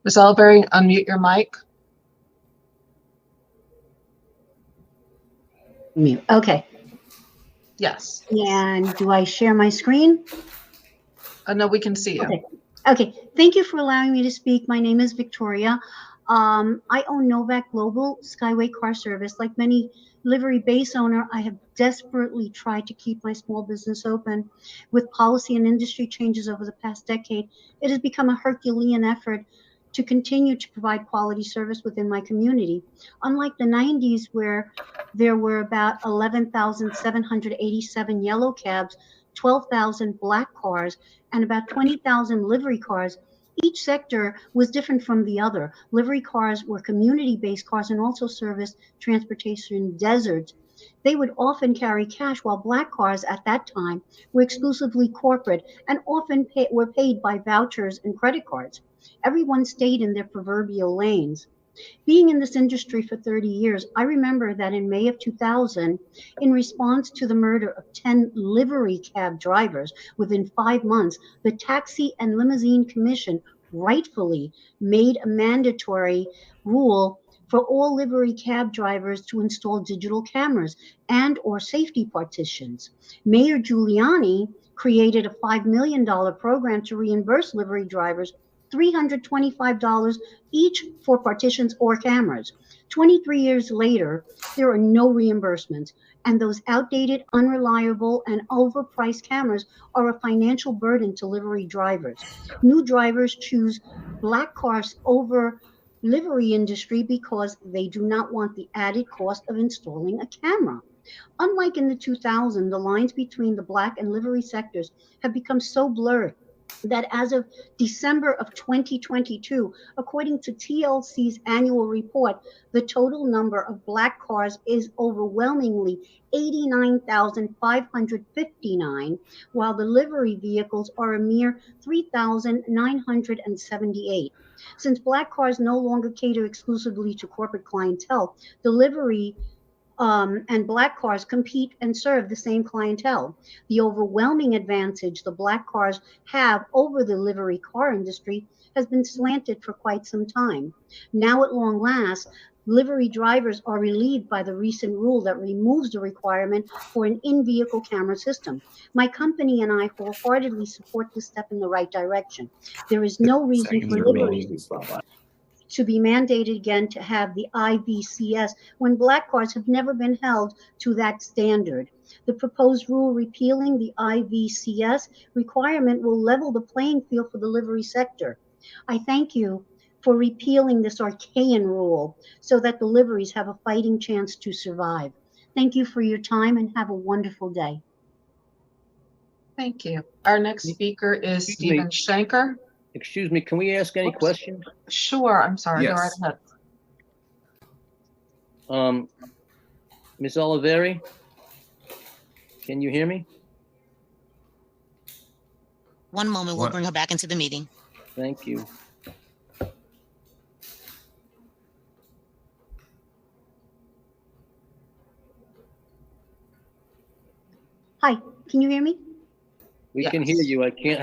Ms. Olivieri, unmute your mic. Mute. Okay. Yes. And do I share my screen? No, we can see you. Okay. Okay. Thank you for allowing me to speak. My name is Victoria. I own Novak Global Skyway Car Service. Like many livery base owner, I have desperately tried to keep my small business open. With policy and industry changes over the past decade, it has become a Herculean effort to continue to provide quality service within my community. Unlike the 90s, where there were about 11,787 yellow cabs, 12,000 black cars, and about 20,000 livery cars, each sector was different from the other. Livery cars were community-based cars and also serviced transportation deserts. They would often carry cash, while black cars at that time were exclusively corporate and often were paid by vouchers and credit cards. Everyone stayed in their proverbial lanes. Being in this industry for 30 years, I remember that in May of 2000, in response to the murder of 10 livery cab drivers within 5 months, the Taxi and Limousine Commission rightfully made a mandatory rule for all livery cab drivers to install digital cameras and or safety partitions. Mayor Giuliani created a $5 million program to reimburse livery drivers $325 each for partitions or cameras. 23 years later, there are no reimbursements, and those outdated, unreliable, and overpriced cameras are a financial burden to livery drivers. New drivers choose black cars over livery industry because they do not want the added cost of installing a camera. Unlike in the 2000s, the lines between the black and livery sectors have become so blurred that as of December of 2022, according to TLC's annual report, the total number of black cars is overwhelmingly 89,559, while the livery vehicles are a mere 3,978. Since black cars no longer cater exclusively to corporate clientele, the livery and black cars compete and serve the same clientele. The overwhelming advantage the black cars have over the livery car industry has been slanted for quite some time. Now, at long last, livery drivers are relieved by the recent rule that removes the requirement for an in-vehicle camera system. My company and I wholeheartedly support this step in the right direction. There is no reason for livery to be mandated again to have the IVCS when black cars have never been held to that standard. The proposed rule repealing the IVCS requirement will level the playing field for the livery sector. I thank you for repealing this arcane rule so that the liveries have a fighting chance to survive. Thank you for your time and have a wonderful day. Thank you. Our next speaker is Stephen Shanker. Excuse me, can we ask any questions? Sure, I'm sorry, go right ahead. Ms. Olivieri, can you hear me? One moment, we'll bring her back into the meeting. Thank you. Hi, can you hear me? We can hear you.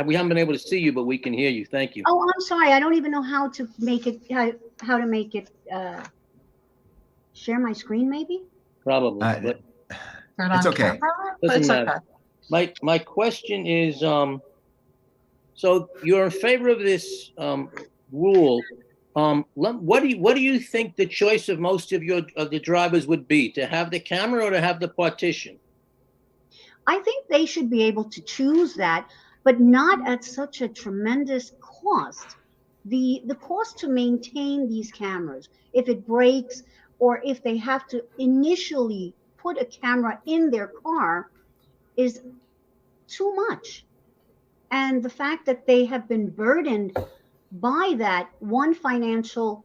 We haven't been able to see you, but we can hear you. Thank you. Oh, I'm sorry. I don't even know how to make it, how to make it, share my screen maybe? Probably. It's okay. Doesn't matter. My question is, so you're in favor of this rule. What do you think the choice of most of the drivers would be, to have the camera or to have the partition? I think they should be able to choose that, but not at such a tremendous cost. The cost to maintain these cameras, if it breaks or if they have to initially put a camera in their car, is too much. And the fact that they have been burdened by that one financial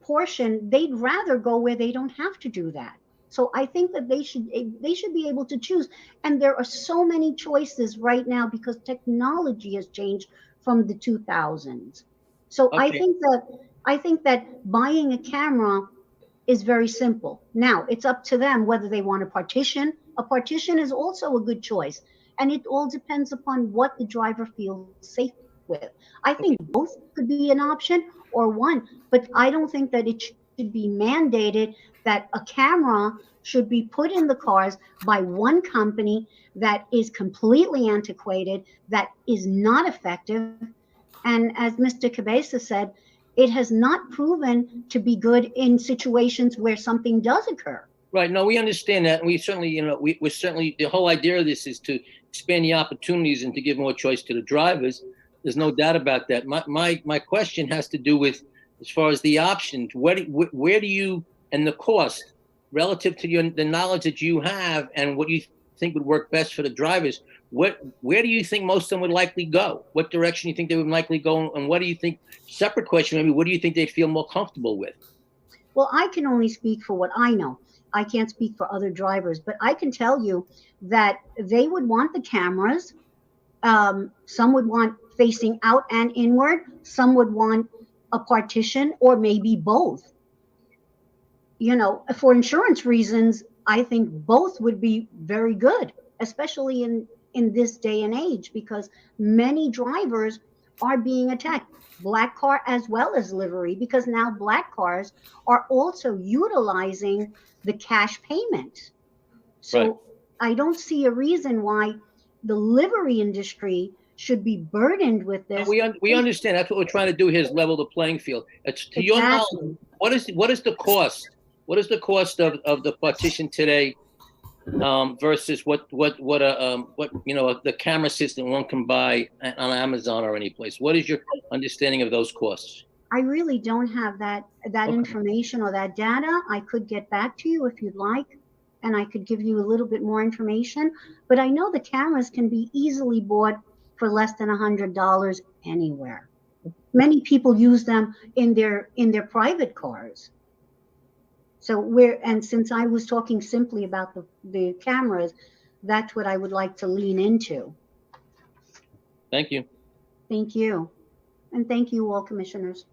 portion, they'd rather go where they don't have to do that. So I think that they should be able to choose. And there are so many choices right now because technology has changed from the 2000s. So okay. I think that buying a camera is very simple. Now it's up to them whether they want a partition. A partition is also a good choice. And it all depends upon what the driver feels safe with. I think both could be an option or one, but I don't think that it should be mandated that a camera should be put in the cars by one company that is completely antiquated, that is not effective. And as Mr. Cabeza said, it has not proven to be good in situations where something does occur. Right. No, we understand that. And we certainly, we're certainly, the whole idea of this is to expand the opportunities and to give more choice to the drivers. There's no doubt about that. My question has to do with, as far as the options, where do you, and the cost relative to the knowledge that you have and what you think would work best for the drivers, where do you think most of them would likely go? What direction do you think they would likely go? And what do you think, separate question, maybe, what do you think they feel more comfortable with? Well, I can only speak for what I know. I can't speak for other drivers, but I can tell you that they would want the cameras. Some would want facing out and inward. Some would want a partition or maybe both. For insurance reasons, I think both would be very good, especially in this day and age, because many drivers are being attacked, black car as well as livery, because now black cars are also utilizing the cash payment. So right. I don't see a reason why the livery industry should be burdened with this. We understand. That's what we're trying to do here, is level the playing field. It's to your knowledge, what is the cost? What is the cost of the partition today versus what the camera system one can buy on Amazon or any place? What is your understanding of those costs? I really don't have that information or that data. I could get back to you if you'd like, and I could give you a little bit more information. But I know the cameras can be easily bought for less than $100 anywhere. Many people use them in their private cars. And since I was talking simply about the cameras, that's what I would like to lean into. Thank you. Thank you. And thank you all, commissioners.